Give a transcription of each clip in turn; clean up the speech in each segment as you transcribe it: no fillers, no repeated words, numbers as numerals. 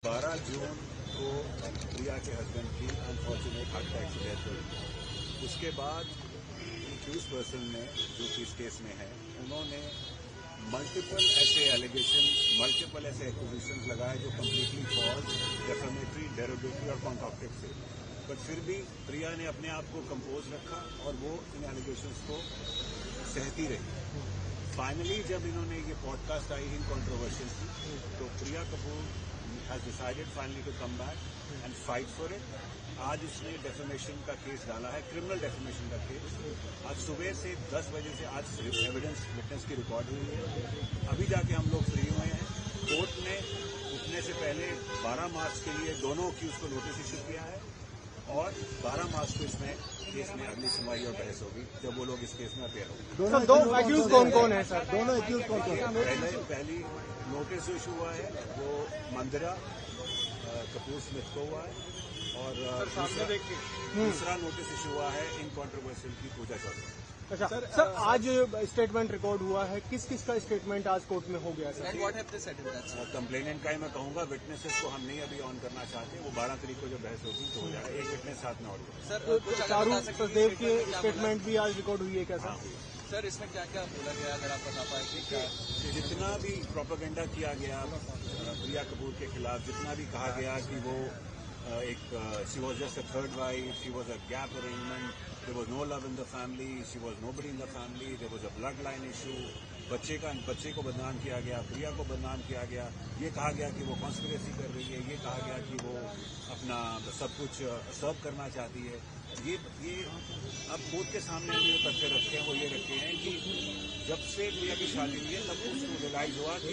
12 जून को प्रिया के हस्बैंड की अनफॉर्चुनेट हार्ट अटैक से डेथ हुई। उसके बाद एक्यूज पर्सन ने, जो कि इस केस में है, उन्होंने मल्टीपल ऐसे एलिगेशन, मल्टीपल ऐसे एक्यूजेशन लगाए जो कम्प्लीटली फॉल्स, डेफेमेटरी, डेरोगेटरी और कॉन्ट्रैक्टिव थे। बट फिर भी प्रिया ने अपने आप को कंपोज रखा और वो इन एलिगेशंस को सहती रही। फाइनली जब इन्होंने ये पॉडकास्ट आई इन कंट्रोवर्शियल की, तो प्रिया Kapoor has decided finally to come back and fight for it. आज उसने डेफेमेशन का केस डाला है, क्रिमिनल डेफेमेशन का केस। आज सुबह से 10 बजे से आज एविडेंस विटनेस की रिकॉर्ड हुई है। अभी जाके हम लोग फ्री हुए हैं। कोर्ट ने उठने से पहले 12 मार्च के लिए दोनों एक्यूज को नोटिस इश्यू किया है और 12 मार्च को इसमें केस में अगली सुनवाई और बहस होगी जब वो लोग इस केस में अपेयर होंगे। सर, दो एक्यूज कौन कौन है सर? दोनों एक्यूज कौन कौन है? पहली नोटिस इशू हुआ है वो मंदिरा कपूर स्मिथ को हुआ है और दूसरा नोटिस इशू हुआ है इन कंट्रोवर्शियल की पूजा चौधरी। अच्छा सर, आज स्टेटमेंट रिकॉर्ड हुआ है, किस किस का स्टेटमेंट आज कोर्ट में हो गया सर? कंप्लेनेंट का ही मैं कहूंगा, विटनेसेस को हम नहीं अभी ऑन करना चाहते। वो 12 तारीख को जो बहस होगी तो हो जाएगा। एक विटनेस साथ में और सर, चारू सचदेव की स्टेटमेंट भी आज रिकॉर्ड हुई है क्या सर? सर, इसमें क्या क्या बोला गया, अगर आप बता पाए कि क्या जितना भी प्रोपेगेंडा किया गया प्रिया कपूर के खिलाफ, जितना भी कहा गया कि वो she was just a third wife, she was a gap arrangement, there was no love in the family, she was nobody in the family, there was a blood line issue, बच्चे को बदनाम किया गया, प्रिया को बदनाम किया गया, ये कहा गया कि वो कॉन्स्पिरेसी कर रही है, ये कहा गया कि वो अपना सब कुछ सर्व करना चाहती है। ये अब कोर्ट के सामने जो तथ्य रखे हैं वो ये रखे हैं कि जब से प्रिया की शादी हुई है तब उसको रियलाइज हुआ कि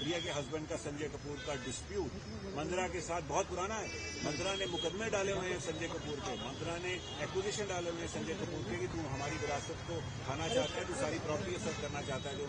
प्रिया के हस्बैंड का संजय कपूर का डिस्प्यूट मंदरा के साथ बहुत पुराना है। मंदरा ने मुकदमे डाले हुए हैं संजय कपूर के, मंदरा ने एक्विजिशन डाले हुए हैं संजय कपूर के कि तू हमारी विरासत को खाना चाहता है, तू सारी प्रॉपर्टी सब करना चाहता है जो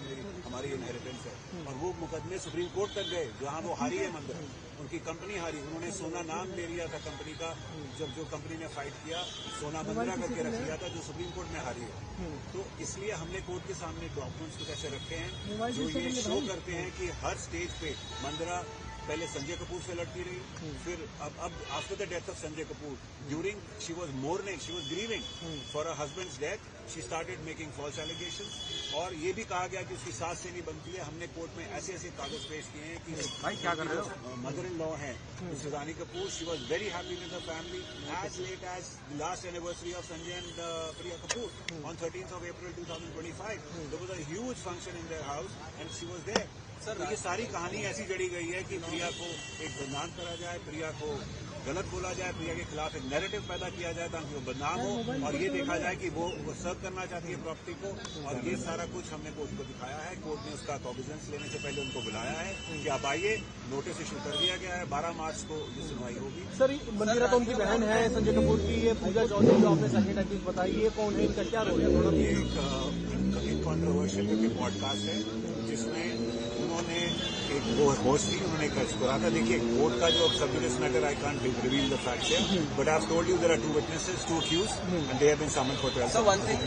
हमारी इनहेरिटेंस है। और वो मुकदमे सुप्रीम कोर्ट तक गए जहां वो हारी है मंदरा, उनकी कंपनी हारी। उन्होंने सोना नाम ले लिया था कंपनी का, जब जो कंपनी ने फाइट किया सोना मंदरा करके रख लिया था जो सुप्रीम कोर्ट में हारी है। तो इसलिए हमने कोर्ट के सामने डॉक्यूमेंट्स कुछ ऐसे रखे हैं जो ये शो करते हैं कि हर स्टेज पे मंदरा पहले संजय कपूर से लड़ती रही, फिर अब after the death of Sanjay Kapoor, during she was mourning, she was grieving for her husband's death, she started making false allegations. और ये भी कहा गया कि उसकी सास से नहीं बनती है। हमने कोर्ट में ऐसे ऐसे कागज पेश किए हैं कि भाई क्या कर रहे हो? मदर इन लॉ है Rani Kapoor, she was very happy with the family as late as the last anniversary of Sanjay and Priya Kapoor on 13th of April 2025. There was a huge function in their house and she was there. Sir, ये सारी कहानी ऐसी जड़ी गई है कि प्रिया को एक बदनाम करा जाए, प्रिया को गलत बोला जाए, प्रिया के खिलाफ एक नैरेटिव पैदा किया जाए ताकि वो बदनाम हो और ये देखा जाए कि वो सर्व करना चाहती है प्रॉपर्टी को। और ये सारा कुछ हमने कोर्ट को दिखाया है। कोर्ट ने उसका कॉग्निजेंस लेने से पहले उनको बुलाया है कि आप आइए, नोटिस इशू कर दिया गया है। 12 मार्च को ये सुनवाई होगी। सर, मंदिरा तो उनकी बहन है संजय कपूर की, ये पूजा चौधरी जो आपने सेकेंड एक्यूज बताई, ये कौन है, इनका क्या रोल है? थोड़ा एक कॉन्ट्रोवर्शियल पॉडकास्ट है जिसमें उन्होंने एक वो होस्ट थी, उन्होंने एक करा था। देखिए कोर्ट का जो sub judice matter, I can't reveal the facts here, but I have told you there are 2 witnesses, 2 accused, and they have been summoned for trial. So one thing,